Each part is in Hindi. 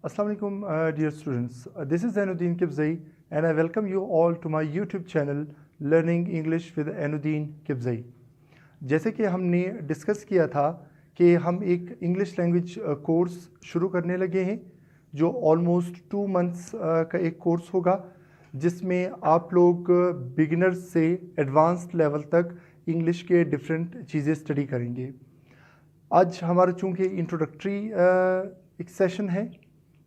Assalamu alaikum, dear students. This is Zainuddin Kibzai and I welcome you all to my YouTube channel Learning English with Zainuddin Kibzai. जैसे कि हमने डिस्कस किया था कि हम एक इंग्लिश लैंग्वेज कोर्स शुरू करने लगे हैं जो ऑलमोस्ट 2 मंथ्स का एक कोर्स होगा जिसमें आप लोग बिगिनर्स से एडवांस्ड लेवल तक इंग्लिश के डिफरेंट चीज़ें स्टडी करेंगे। आज हमारा चूँकि इंट्रोडक्टरी एक सेशन है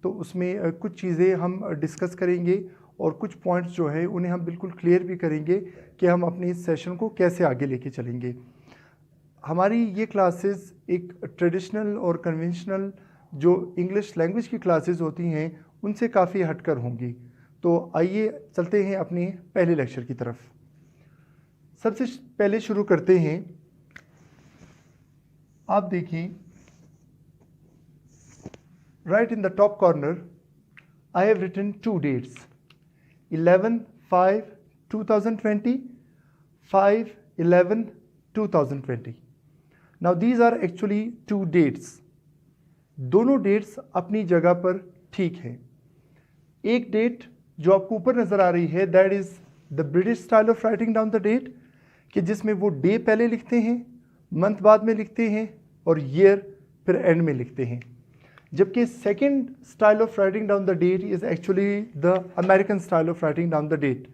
तो उसमें कुछ चीज़ें हम डिस्कस करेंगे और कुछ पॉइंट्स जो है उन्हें हम बिल्कुल क्लियर भी करेंगे कि हम अपने इस सेशन को कैसे आगे लेके चलेंगे। हमारी ये क्लासेस एक ट्रेडिशनल और कन्वेंशनल जो इंग्लिश लैंग्वेज की क्लासेस होती हैं उनसे काफ़ी हटकर होंगी। तो आइए चलते हैं अपने पहले लेक्चर की तरफ। सबसे पहले शुरू करते हैं। आप देखिए, right in the top corner I have written 2 dates, 11/5/2020, 5/11/2020. Now these are actually 2 dates. दोनों डेट्स अपनी जगह पर ठीक हैं। एक डेट जो आपको ऊपर नज़र आ रही है that is the British style of writing down the date, कि जिसमें वो डे पहले लिखते हैं, मंथ बाद में लिखते हैं और ईयर फिर एंड में लिखते हैं। जबकि second style of writing down the date is actually the American style of writing down the date.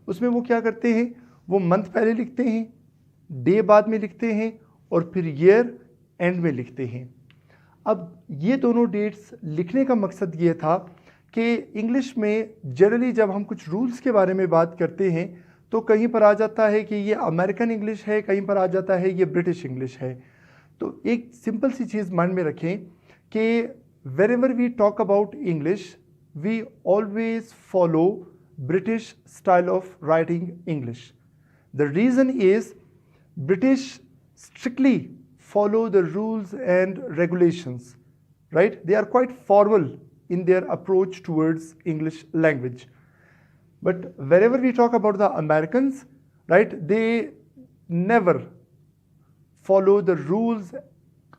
उसमें वो क्या करते हैं, वो मंथ पहले लिखते हैं, डे बाद में लिखते हैं और फिर ईयर एंड में लिखते हैं। अब ये दोनों डेट्स लिखने का मकसद ये था कि इंग्लिश में जनरली जब हम कुछ रूल्स के बारे में बात करते हैं तो कहीं पर आ जाता है कि ये अमेरिकन इंग्लिश है, कहीं पर आ जाता है ये ब्रिटिश इंग्लिश है। तो एक सिंपल सी चीज़ माइंड में रखें कि wherever we talk about English, we always follow British style of writing English. The reason is British strictly follow the rules and regulations, right? They are quite formal in their approach towards English language. But wherever we talk about the Americans, right, they never follow the rules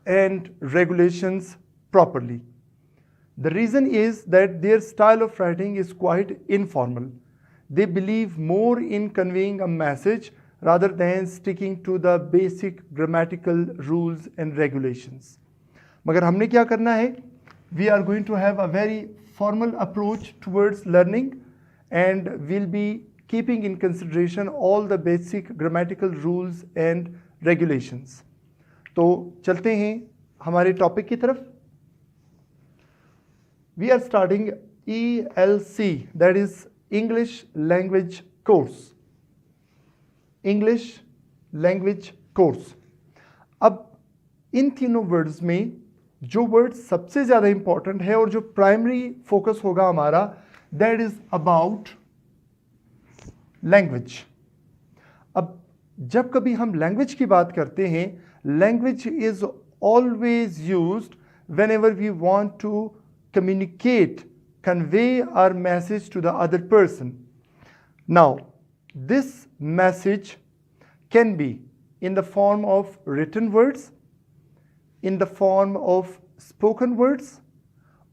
and regulations properly. The reason is that their style of writing is quite informal. They believe more in conveying a message rather than sticking to the basic grammatical rules and regulations. मगर हमने क्या करना है? We are going to have a very formal approach towards learning and we'll be keeping in consideration all the basic grammatical rules and regulations. तो चलते हैं हमारे टॉपिक की तरफ। We are starting ELC, that is English Language Course. English Language Course. अब इन तीनों वर्ड्स में जो वर्ड सबसे ज़्यादा इंपॉर्टेंट है और जो प्राइमरी फोकस होगा हमारा, दैट इज अबाउट लैंग्वेज। अब जब कभी हम लैंग्वेज की बात करते हैं, language is always used whenever we want to communicate, convey our message to the other person. Now, this message can be in the form of written words, in the form of spoken words,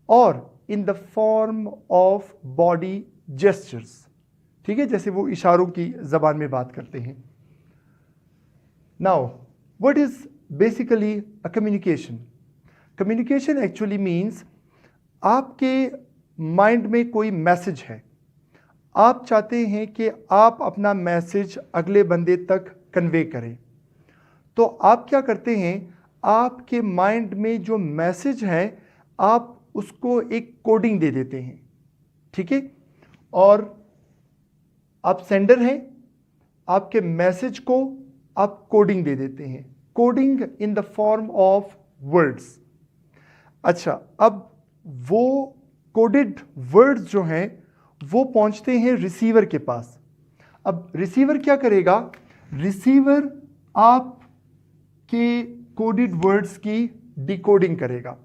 or in the form of body gestures. ठीक है, जैसे वो इशारों की ज़बान में बात करते हैं। Now, what is basically a communication? Communication actually means आपके माइंड में कोई मैसेज है, आप चाहते हैं कि आप अपना मैसेज अगले बंदे तक कन्वे करें, तो आप क्या करते हैं, आपके माइंड में जो मैसेज है आप उसको एक कोडिंग दे देते हैं, ठीक है, और आप सेंडर हैं, आपके मैसेज को आप कोडिंग दे देते हैं, coding in the form of words. अच्छा, अब वो कोडेड वर्ड्स जो हैं वो पहुंचते हैं रिसीवर के पास। अब रिसीवर क्या करेगा, रिसीवर आपके कोडेड वर्ड्स की डिकोडिंग करेगा।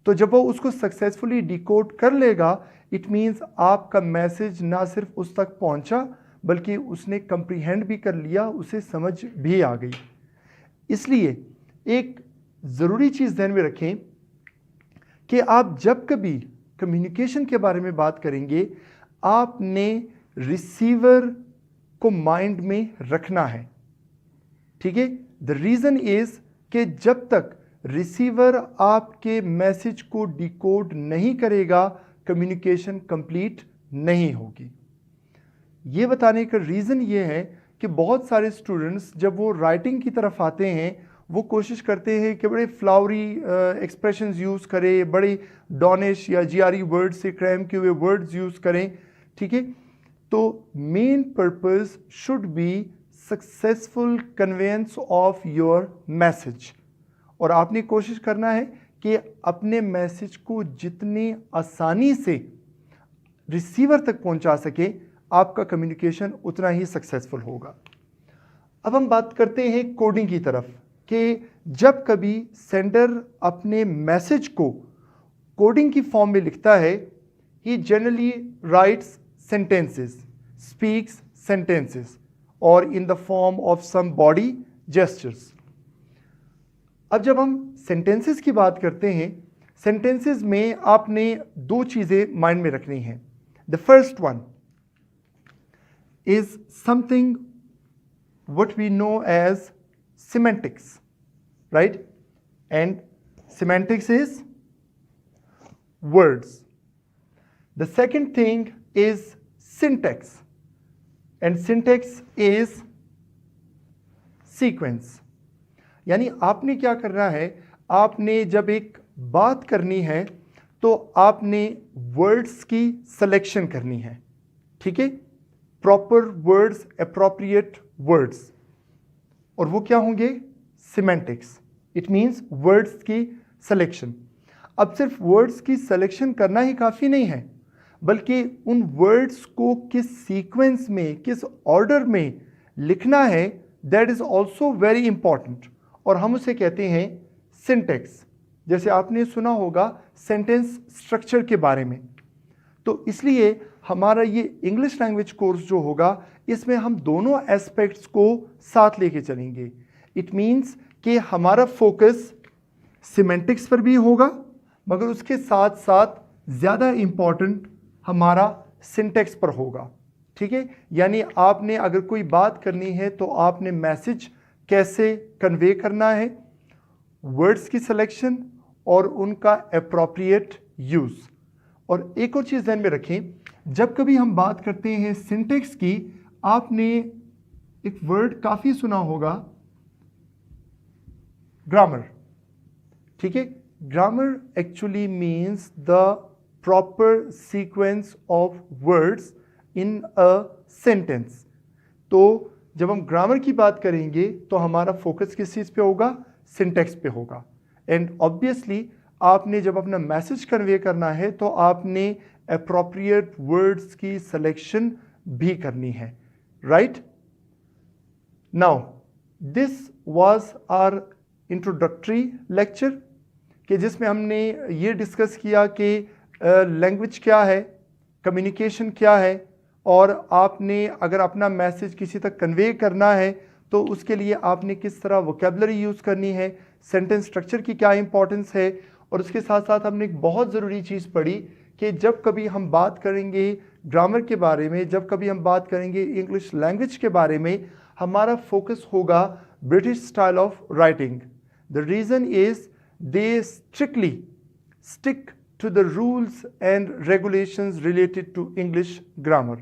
तो जब वो उसको सक्सेसफुली डिकोड कर लेगा, इट मींस आपका मैसेज ना सिर्फ उस तक पहुंचा बल्कि उसने कंप्रीहेंड भी कर लिया, उसे समझ भी आ गई। इसलिए एक ज़रूरी चीज़ ध्यान में रखें कि आप जब कभी कम्युनिकेशन के बारे में बात करेंगे, आपने रिसीवर को माइंड में रखना है। ठीक है, द रीज़न इज कि जब तक रिसीवर आपके मैसेज को डिकोड नहीं करेगा, कम्युनिकेशन कंप्लीट नहीं होगी। ये बताने का रीज़न ये है कि बहुत सारे स्टूडेंट्स जब वो राइटिंग की तरफ आते हैं, वो कोशिश करते हैं कि बड़े फ्लावरी एक्सप्रेशंस यूज़ करें, बड़े डॉनिश या जीआरई वर्ड से क्रैम किए हुए वर्ड्स यूज़ करें। ठीक है, तो main purpose should be successful conveyance of your message, और आपने कोशिश करना है कि अपने मैसेज को जितनी आसानी से रिसीवर तक पहुंचा सके, आपका कम्युनिकेशन उतना ही सक्सेसफुल होगा। अब हम बात करते हैं कोडिंग की तरफ, कि जब कभी सेंडर अपने मैसेज को कोडिंग की फॉर्म में लिखता है, he generally writes sentences, speaks sentences, or in the form of some body gestures. अब जब हम sentences की बात करते हैं, sentences में आपने दो चीज़ें माइंड में रखनी हैं। The first one is something what we know as semantics, right? And semantics is words. The second thing is syntax, and syntax is sequence. यानी आपने क्या करना है, आपने जब एक बात करनी है तो आपने वर्ड्स की सिलेक्शन करनी है। ठीक है, प्रॉपर वर्ड्स, एप्रोप्रिएट वर्ड्स, और वो क्या होंगे? सिमेंटिक्स। इट मीन्स वर्ड्स की सिलेक्शन। अब सिर्फ वर्ड्स की सिलेक्शन करना ही काफ़ी नहीं है, बल्कि उन वर्ड्स को किस सीक्वेंस में, किस ऑर्डर में लिखना है, that is also very important, और हम उसे कहते हैं सिंटेक्स। जैसे आपने सुना होगा सेंटेंस स्ट्रक्चर के बारे में। तो इसलिए हमारा ये इंग्लिश लैंग्वेज कोर्स जो होगा, इसमें हम दोनों एस्पेक्ट्स को साथ लेके चलेंगे। इट मीन्स कि हमारा फोकस सिमेंटिक्स पर भी होगा, मगर उसके साथ साथ ज़्यादा इम्पॉर्टेंट हमारा सिंटेक्स पर होगा। ठीक है, यानी आपने अगर कोई बात करनी है तो आपने मैसेज कैसे कन्वे करना है, वर्ड्स की सिलेक्शन और उनका एप्रोप्रिएट यूज़। और एक और चीज़ ध्यान में रखें, जब कभी हम बात करते हैं सिंटेक्स की, आपने एक वर्ड काफ़ी सुना होगा, ग्रामर। ठीक है, grammar actually means the proper sequence of words in a sentence. तो जब हम ग्रामर की बात करेंगे तो हमारा फोकस किस चीज़ पे होगा? सिंटेक्स पे होगा। एंड ऑब्वियसली आपने जब अपना मैसेज कन्वे करना है तो आपने अप्रोप्रिएट वर्ड्स की सिलेक्शन भी करनी है, right? Now this was our introductory lecture, कि जिसमें हमने ये डिस्कस किया कि लैंग्वेज क्या है, कम्युनिकेशन क्या है, और आपने अगर अपना मैसेज किसी तक कन्वे करना है तो उसके लिए आपने किस तरह वोकेबलरी यूज़ करनी है, सेंटेंस स्ट्रक्चर की क्या इंपॉर्टेंस है। और उसके साथ साथ हमने एक बहुत ज़रूरी चीज़ पढ़ी कि जब कभी हम बात करेंगे ग्रामर के बारे में, जब कभी हम बात करेंगे इंग्लिश लैंग्वेज के बारे में, हमारा फोकस होगा British style of writing. The reason is they strictly stick to the rules and regulations related to English grammar,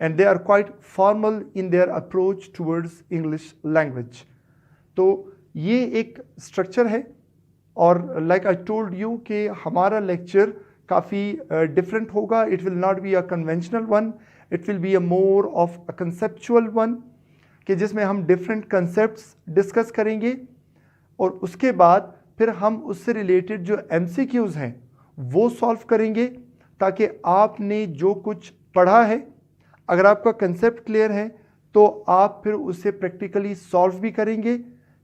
and they are quite formal in their approach towards English language. तो ये एक स्ट्रक्चर है, और like I told you कि हमारा लेक्चर काफ़ी डिफरेंट होगा. It will not be a conventional one, it will be a more of a conceptual one, कि जिसमें हम डिफरेंट कंसेप्ट्स डिस्कस करेंगे, और उसके बाद फिर हम उससे रिलेटेड जो MCQs हैं वो सॉल्व करेंगे, ताकि आपने जो कुछ पढ़ा है, अगर आपका कंसेप्ट क्लियर है तो आप फिर उसे प्रैक्टिकली सॉल्व भी करेंगे,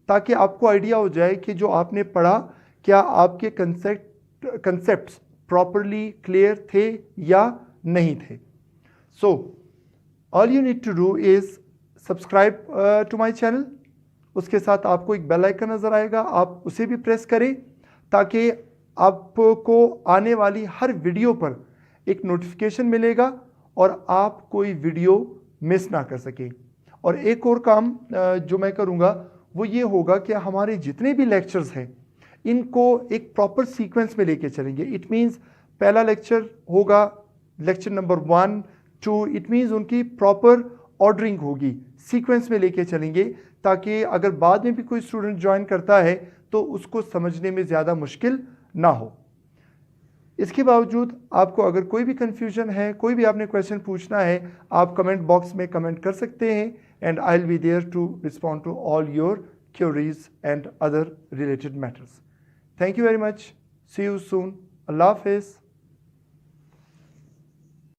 ताकि आपको आइडिया हो जाए कि जो आपने पढ़ा क्या आपके कंसेप्ट्स प्रॉपरली क्लियर थे या नहीं थे. So all you need to do is subscribe to my channel. उसके साथ आपको एक बेल आइकन नज़र आएगा, आप उसे भी प्रेस करें ताकि आपको आने वाली हर वीडियो पर एक नोटिफिकेशन मिलेगा और आप कोई वीडियो मिस ना कर सकें। और एक और काम जो मैं करूँगा वो ये होगा कि हमारे जितने भी लेक्चर्स हैं इनको एक प्रॉपर सीक्वेंस में लेके चलेंगे। इट मीन्स पहला लेक्चर होगा लेक्चर नंबर 1, 2, इट मीन्स उनकी प्रॉपर ऑर्डरिंग होगी, सीक्वेंस में लेके चलेंगे, ताकि अगर बाद में भी कोई स्टूडेंट ज्वाइन करता है तो उसको समझने में ज़्यादा मुश्किल ना हो। इसके बावजूद आपको अगर कोई भी कन्फ्यूजन है, कोई भी आपने क्वेश्चन पूछना है, आप कमेंट बॉक्स में कमेंट कर सकते हैं and I will be there to respond to all your queries and other related matters. Thank you very much. See you soon. अल्लाह हाफिज़।